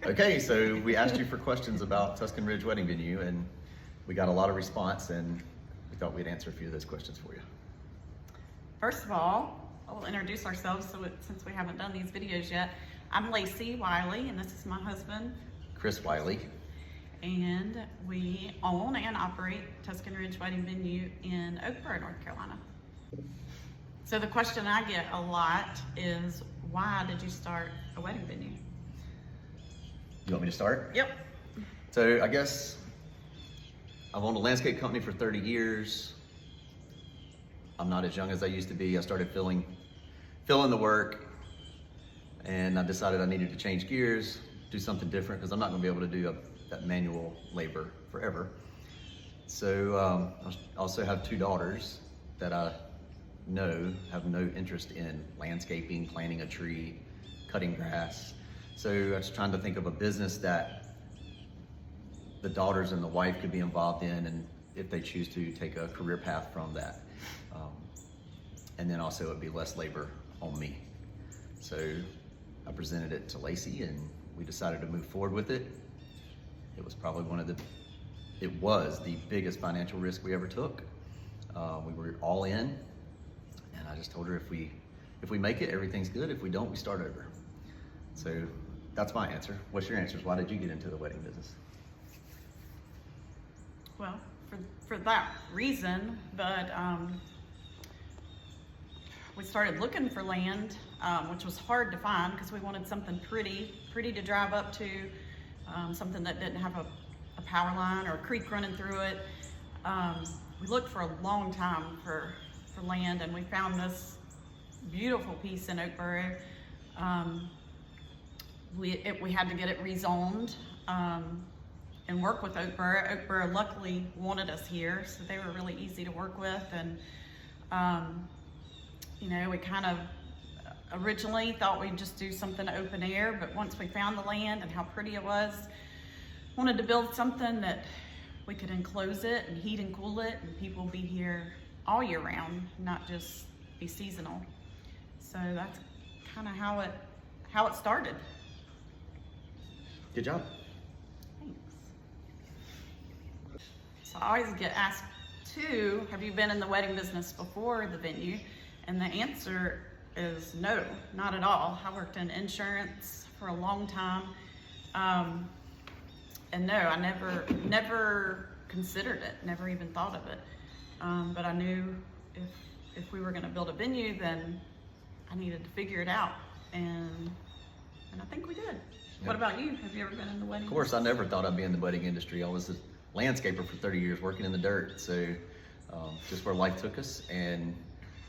Okay, so we asked you for questions about Tuscan Ridge Wedding Venue, and we got a lot of response, and we thought we'd answer a few of those questions for you. First of all, we'll introduce ourselves since we haven't done these videos yet. I'm Lacey Wiley, and this is my husband, Chris Wiley. and we own and operate Tuscan Ridge Wedding Venue in Oakboro, North Carolina. So the question I get a lot is, why did you start a wedding venue? You want me to start? Yep. So I guess I've owned a landscape company for 30 years. I'm not as young as I used to be. I started filling the work, and I decided I needed to change gears, do something different, because I'm not going to be able to do that manual labor forever. So I also have two daughters that I know have no interest in landscaping, planting a tree, cutting grass. So I was trying to think of a business that the daughters and the wife could be involved in, and if they choose to take a career path from that. And then also it'd be less labor on me. So I presented it to Lacey, and we decided to move forward with it. It was probably it was the biggest financial risk we ever took. We were all in, and I just told her if we make it, everything's good. If we don't, we start over. So that's my answer. What's your answers? Why did you get into the wedding business? Well, for that reason, but we started looking for land, which was hard to find because we wanted something pretty to drive up to, something that didn't have a power line or a creek running through it. We looked for a long time for land, and we found this beautiful piece in Oakboro. We had to get it rezoned and work with Oakboro. Oakboro luckily wanted us here, so they were really easy to work with. And you know, we kind of originally thought we'd just do something open air, but once we found the land and how pretty it was, wanted to build something that we could enclose it and heat and cool it, and people be here all year round, not just be seasonal. So that's kind of how it started. Good job. Thanks. So I always get asked too, have you been in the wedding business before the venue? And the answer is no, not at all. I worked in insurance for a long time. And no, I never considered it, never even thought of it. But I knew if we were gonna build a venue, then I needed to figure it out. And I think we did. Yep. What about you? Have you ever been in the wedding? Of course, I never thought I'd be in the wedding industry. I was a landscaper for 30 years working in the dirt. So just where life took us, and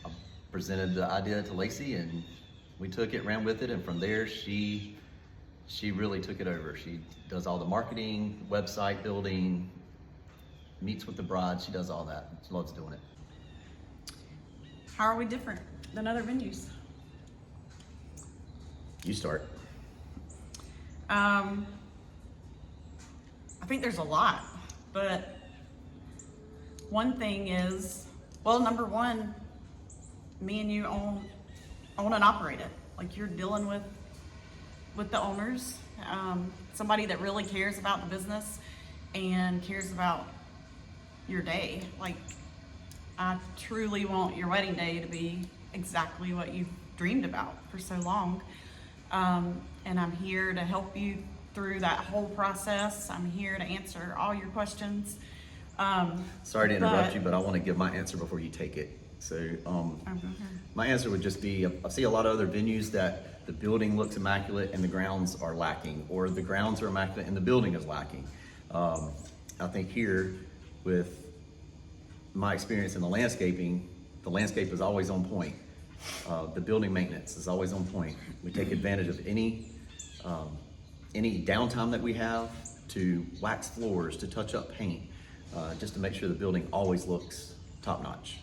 I presented the idea to Lacey, and we took it, ran with it, and from there she really took it over. She does all the marketing, website building, meets with the bride. She does all that. She loves doing it. How are we different than other venues? You start. I think there's a lot, but one thing is, well, number one, me and you own and operate it. Like, you're dealing with the owners, somebody that really cares about the business and cares about your day. Like, I truly want your wedding day to be exactly what you've dreamed about for so long. And I'm here to help you through that whole process. I'm here to answer all your questions. Sorry to interrupt you, but I want to give my answer before you take it. So my answer would just be, I see a lot of other venues that the building looks immaculate and the grounds are lacking, or the grounds are immaculate and the building is lacking. I think here, with my experience in the landscaping, the landscape is always on point. The building maintenance is always on point. We take advantage of any downtime that we have to wax floors, to touch up paint, just to make sure the building always looks top notch.